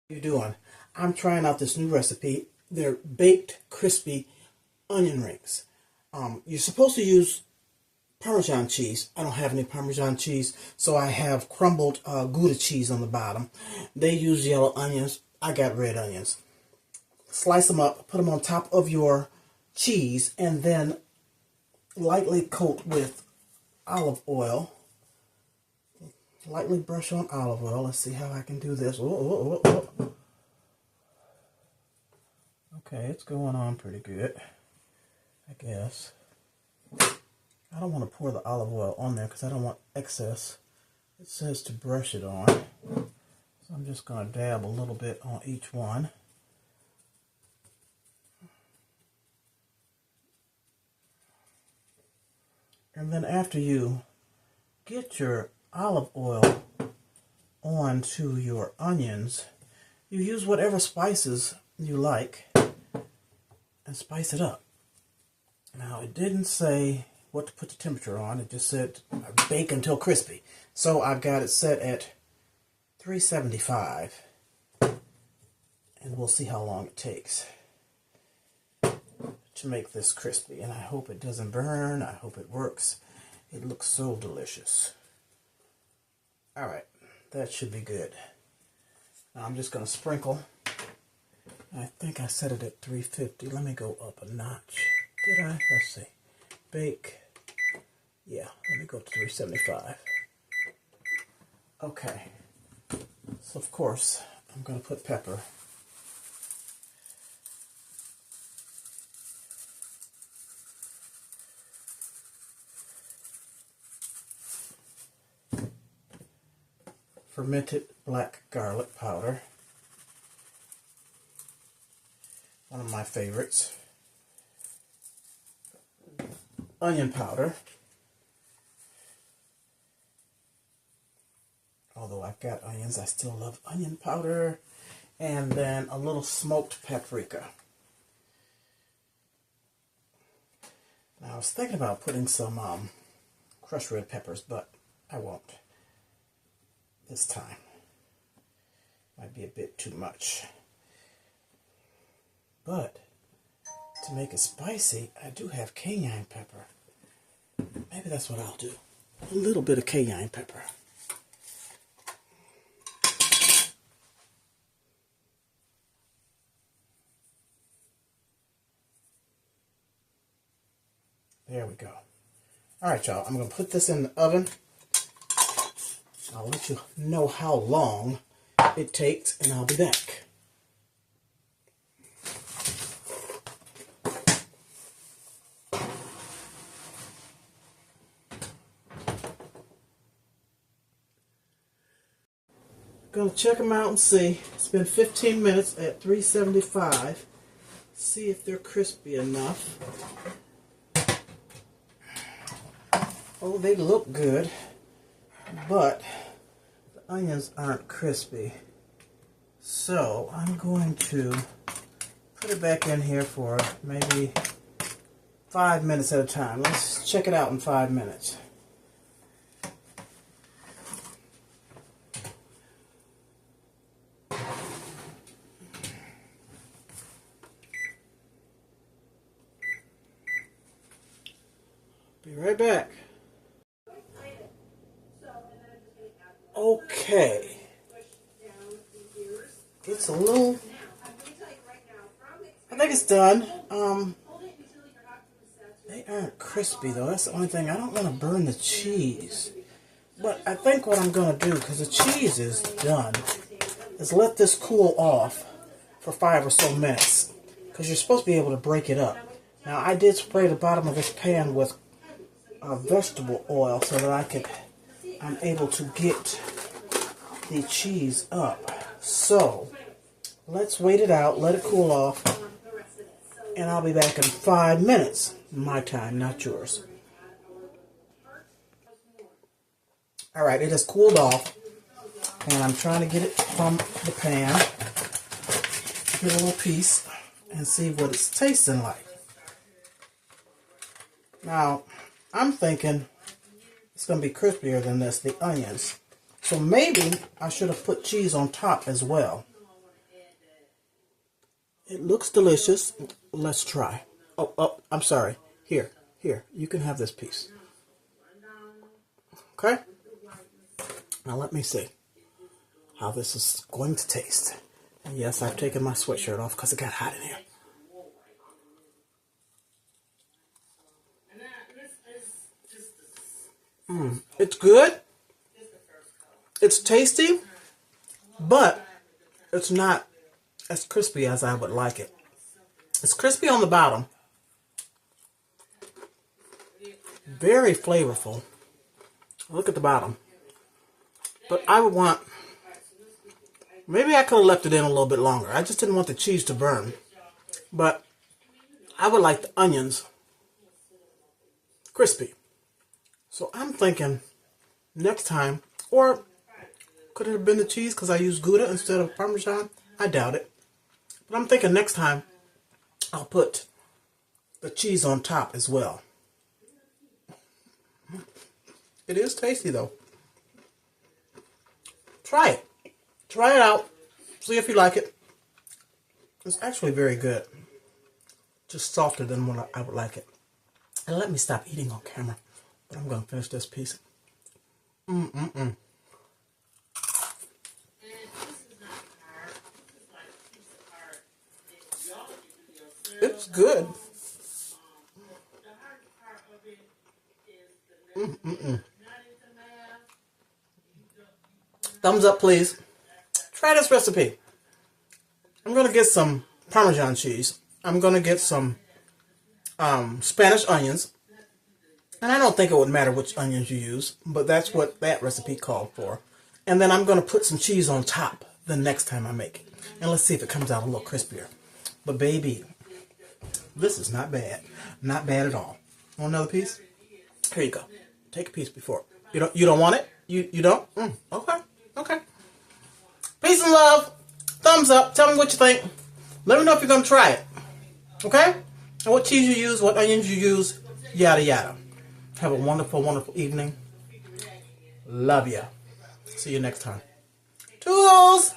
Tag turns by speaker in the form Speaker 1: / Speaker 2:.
Speaker 1: You're doing? I'm trying out this new recipe. They're baked crispy onion rings. You're supposed to use Parmesan cheese. I don't have any Parmesan cheese, so I have crumbled Gouda cheese on the bottom. They use yellow onions. I got red onions. Slice them up, put them on top of your cheese, and then lightly coat with olive oil. Lightly brush on olive oil. Let's see how I can do this. Okay, it's going on pretty good, I guess. I don't want to pour the olive oil on there because I don't want excess. It says to brush it on. So I'm just going to dab a little bit on each one. And then after you get your olive oil onto your onions, you use whatever spices you like and spice it up. Now, it didn't say what to put the temperature on. It just said bake until crispy. So I've got it set at 375, and we'll see how long it takes to make this crispy. And I hope it doesn't burn. I hope it works. It looks so delicious. All right, that should be good. Now I'm just going to sprinkle. I think I set it at 350. Let me go up a notch. Did I? Let's see. Bake. Yeah, let me go to 375. Okay. So, of course, I'm going to put pepper. Fermented black garlic powder. One of my favorites. Onion powder. Although I've got onions, I still love onion powder. And then a little smoked paprika. Now I was thinking about putting some crushed red peppers, but I won't this time. Might be a bit too much. But to make it spicy, I do have cayenne pepper. Maybe that's what I'll do. A little bit of cayenne pepper. There we go. All right, y'all. I'm going to put this in the oven. I'll let you know how long it takes, and I'll be back. Gonna check them out and see. It's been 15 minutes at 375. See if they're crispy enough. Oh, they look good, but the onions aren't crispy. So I'm going to put it back in here for maybe 5 minutes at a time. Let's check it out in 5 minutes. Be right back. Okay. It's a little, I think it's done. They aren't crispy though. That's the only thing. I don't want to burn the cheese. But I think what I'm going to do, because the cheese is done, is let this cool off for 5 or so minutes. Because you're supposed to be able to break it up. Now I did spray the bottom of this pan with vegetable oil so that I'm able to get the cheese up. So let's wait it out, let it cool off, and I'll be back in 5 minutes. My time, not yours. Alright, it has cooled off, and I'm trying to get it from the pan. Get a little piece and see what it's tasting like. Now, I'm thinking it's going to be crispier than this, the onions. So maybe I should have put cheese on top as well. It looks delicious. Let's try. Oh, I'm sorry. Here, you can have this piece. Okay? Now let me see how this is going to taste. And yes, I've taken my sweatshirt off because it got hot in here. It's good. It's tasty, but it's not as crispy as I would like it. It's crispy on the bottom. Very flavorful. Look at the bottom. But I would want, maybe I could have left it in a little bit longer. I just didn't want the cheese to burn. But I would like the onions crispy. So I'm thinking next time, or could it have been the cheese because I used Gouda instead of Parmesan? I doubt it. But I'm thinking next time I'll put the cheese on top as well. It is tasty though. Try it. Try it out. See if you like it. It's actually very good. Just softer than what I would like it. And let me stop eating on camera. But I'm going to finish this piece. It's good. Thumbs up, please. Try this recipe. I'm going to get some Parmesan cheese. I'm going to get some Spanish onions. And I don't think it would matter which onions you use, but that's what that recipe called for. And then I'm going to put some cheese on top the next time I make it. And let's see if it comes out a little crispier. But baby, this is not bad. Not bad at all. Want another piece? Here you go. Take a piece before. You don't want it? You don't? Okay. Peace and love. Thumbs up. Tell me what you think. Let me know if you're going to try it. Okay? And what cheese you use, what onions you use, yada yada. Have a wonderful, wonderful evening. Love ya. See you next time. Toodles!